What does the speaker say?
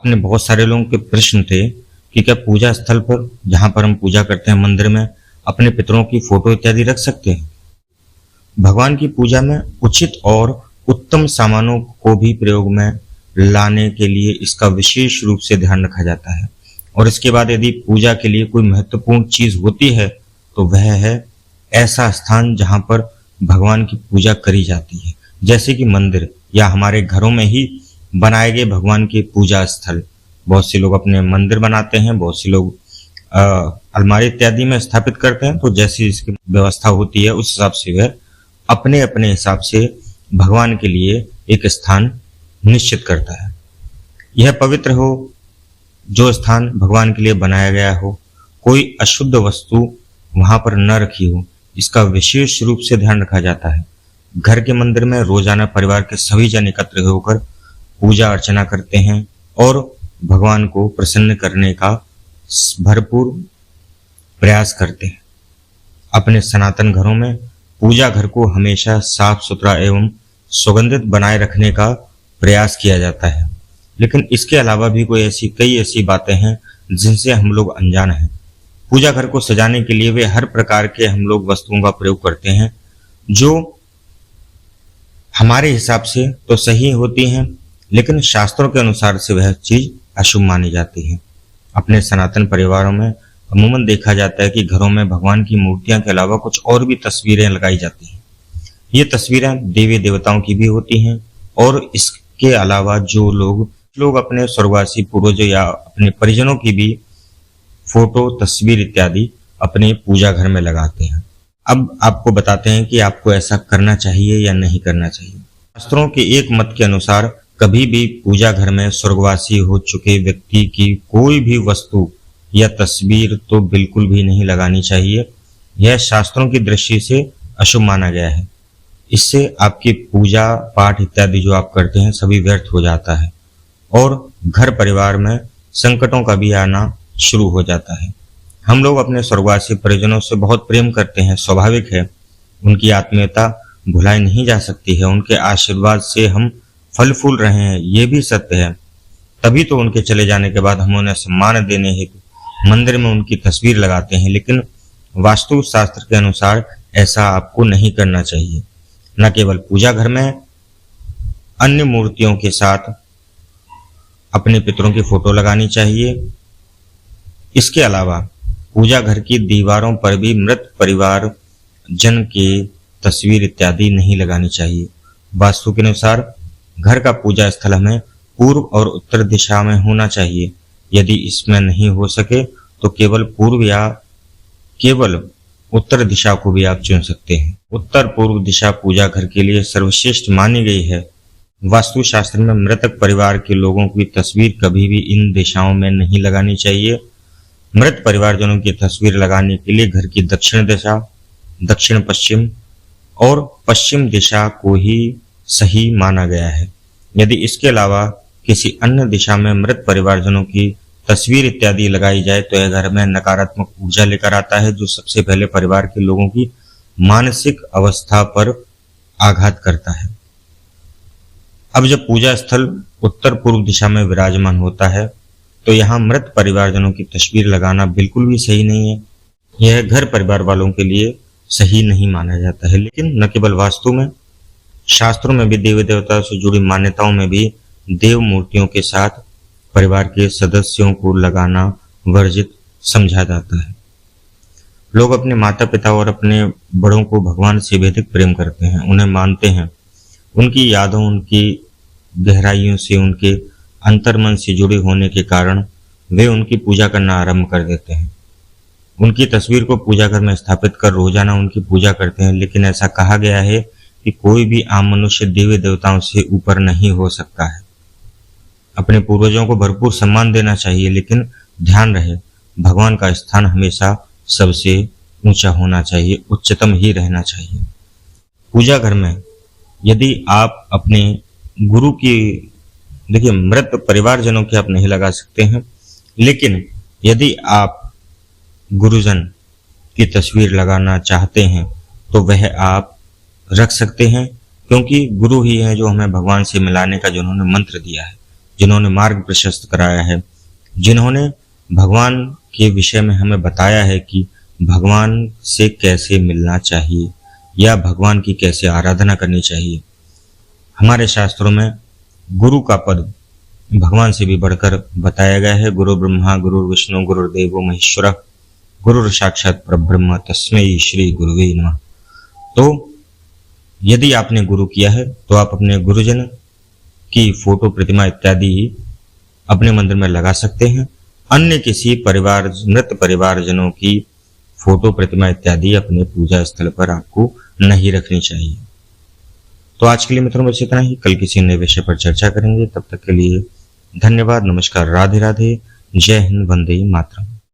अपने बहुत सारे लोगों के प्रश्न थे कि क्या पूजा स्थल पर, जहां पर हम पूजा करते हैं मंदिर में, अपने पितरों की फोटो इत्यादि रख सकते हैं। भगवान की पूजा में उचित और उत्तम सामानों को भी प्रयोग में लाने के लिए इसका विशेष रूप से ध्यान रखा जाता है। और इसके बाद यदि पूजा के लिए कोई महत्वपूर्ण चीज होती है तो वह है ऐसा स्थान जहां पर भगवान की पूजा करी जाती है, जैसे कि मंदिर या हमारे घरों में ही बनाए गए भगवान के पूजा स्थल। बहुत से लोग अपने मंदिर बनाते हैं, बहुत से लोग अलमारी इत्यादि में स्थापित करते हैं। तो जैसी इसकी व्यवस्था होती है उस हिसाब से वह अपने अपने हिसाब से भगवान के लिए एक स्थान निश्चित करता है। यह पवित्र हो, जो स्थान भगवान के लिए बनाया गया हो, कोई अशुद्ध वस्तु वहां पर न रखी हो, इसका विशेष रूप से ध्यान रखा जाता है। घर के मंदिर में रोजाना परिवार के सभी जन एकत्र होकर पूजा अर्चना करते हैं और भगवान को प्रसन्न करने का भरपूर प्रयास करते हैं। अपने सनातन घरों में पूजा घर को हमेशा साफ सुथरा एवं सुगंधित बनाए रखने का प्रयास किया जाता है। लेकिन इसके अलावा भी कई ऐसी बातें हैं जिनसे हम लोग अनजान हैं। पूजा घर को सजाने के लिए वे हर प्रकार के हम लोग वस्तुओं का प्रयोग करते हैं जो हमारे हिसाब से तो सही होती हैं, लेकिन शास्त्रों के अनुसार से वह चीज अशुभ मानी जाती है। अपने सनातन परिवारों में अमूमन देखा जाता है कि घरों में भगवान की मूर्तियां के अलावा कुछ और भी तस्वीरें लगाई जाती हैं। ये तस्वीरें देवी देवताओं की भी होती हैं और इसके अलावा जो लोग अपने स्वर्गवासी पूर्वजों या अपने परिजनों की भी फोटो, तस्वीर इत्यादि अपने पूजा घर में लगाते हैं। अब आपको बताते हैं कि आपको ऐसा करना चाहिए या नहीं करना चाहिए। शास्त्रों के एक मत के अनुसार कभी भी पूजा घर में स्वर्गवासी हो चुके व्यक्ति की कोई भी वस्तु या तस्वीर तो बिल्कुल भी नहीं लगानी चाहिए। यह शास्त्रों की दृष्टि से अशुभ माना गया है। इससे आपकी पूजा पाठ इत्यादि जो आप करते हैं सभी व्यर्थ हो जाता है और घर परिवार में संकटों का भी आना शुरू हो जाता है। हम लोग अपने स्वर्गवासी परिजनों से बहुत प्रेम करते हैं, स्वाभाविक है। उनकी आत्मीयता भुलाई नहीं जा सकती है। उनके आशीर्वाद से हम फल फूल रहे हैं, ये भी सत्य है। तभी तो उनके चले जाने के बाद हम उन्हें सम्मान देने हेतु मंदिर में उनकी तस्वीर लगाते हैं। लेकिन वास्तु शास्त्र के अनुसार ऐसा आपको नहीं करना चाहिए। न केवल पूजा घर में अन्य मूर्तियों के साथ अपने पितरों की फोटो लगानी चाहिए। इसके अलावा पूजा घर की दीवारों पर भी मृत परिवार जन के तस्वीर इत्यादि नहीं लगानी चाहिए। वास्तु के अनुसार घर का पूजा स्थल हमें पूर्व और उत्तर दिशा में होना चाहिए। यदि इसमें नहीं हो सके तो केवल पूर्व या केवल उत्तर दिशा को भी आप चुन सकते हैं। उत्तर पूर्व दिशा पूजा घर के लिए सर्वश्रेष्ठ मानी गई है। वास्तु शास्त्र में मृतक परिवार के लोगों की तस्वीर कभी भी इन दिशाओं में नहीं लगानी चाहिए। मृत परिवारजनों की तस्वीर लगाने के लिए घर की दक्षिण दिशा, दक्षिण पश्चिम और पश्चिम दिशा को ही सही माना गया है। यदि इसके अलावा किसी अन्य दिशा में मृत परिवारजनों की तस्वीर इत्यादि लगाई जाए तो यह घर में नकारात्मक ऊर्जा लेकर आता है, जो सबसे पहले परिवार के लोगों की मानसिक अवस्था पर आघात करता है। अब जब पूजा स्थल उत्तर पूर्व दिशा में विराजमान होता है तो यहाँ मृत परिवारजनों की तस्वीर लगाना बिल्कुल भी सही नहीं है। यह घर परिवार वालों के लिए सही नहीं माना जाता है। लेकिन न केवल वास्तु में, शास्त्रों में भी देवी देवताओं से जुड़ी मान्यताओं में भी देव मूर्तियों के साथ परिवार के सदस्यों को लगाना वर्जित समझा जाता है। लोग अपने माता पिता और अपने बड़ों को भगवान से भी अधिक प्रेम करते हैं, उन्हें मानते हैं। उनकी यादों, उनकी गहराइयों से, उनके अंतर्मन से जुड़े होने के कारण वे उनकी पूजा करना आरंभ कर देते हैं। उनकी तस्वीर को पूजा घर में स्थापित कर रोजाना उनकी पूजा करते हैं। लेकिन ऐसा कहा गया है कि कोई भी आम मनुष्य देवी देवताओं से ऊपर नहीं हो सकता है। अपने पूर्वजों को भरपूर सम्मान देना चाहिए, लेकिन ध्यान रहे भगवान का स्थान हमेशा सबसे ऊंचा होना चाहिए, उच्चतम ही रहना चाहिए। पूजा घर में यदि आप अपने गुरु की, देखिए मृत परिवारजनों की आप नहीं लगा सकते हैं, लेकिन यदि आप गुरुजन की तस्वीर लगाना चाहते हैं तो वह आप रख सकते हैं, क्योंकि गुरु ही है जो हमें भगवान से मिलाने का, जिन्होंने मंत्र दिया है। जिन्होंने मार्ग प्रशस्त कराया है, जिन्होंने भगवान के विषय में हमें बताया है कि भगवान से कैसे मिलना चाहिए या भगवान की कैसे आराधना करनी चाहिए। हमारे शास्त्रों में गुरु का पद भगवान से भी बढ़कर बताया गया है। गुरु ब्रह्मा गुरु विष्णु गुरुदेवो महेश्वर गुरु साक्षात परब्रह्म तस्मै श्री गुरुवे नमः। तो यदि आपने गुरु किया है तो आप अपने गुरुजन की फोटो प्रतिमा इत्यादि अपने मंदिर में लगा सकते हैं। अन्य किसी मृत परिवारजनों की फोटो प्रतिमा इत्यादि अपने पूजा स्थल पर आपको नहीं रखनी चाहिए। तो आज के लिए मित्रों बस इतना ही। कल किसी नए विषय पर चर्चा करेंगे। तब तक के लिए धन्यवाद, नमस्कार, राधे राधे, जय हिंद, वंदे मातरम।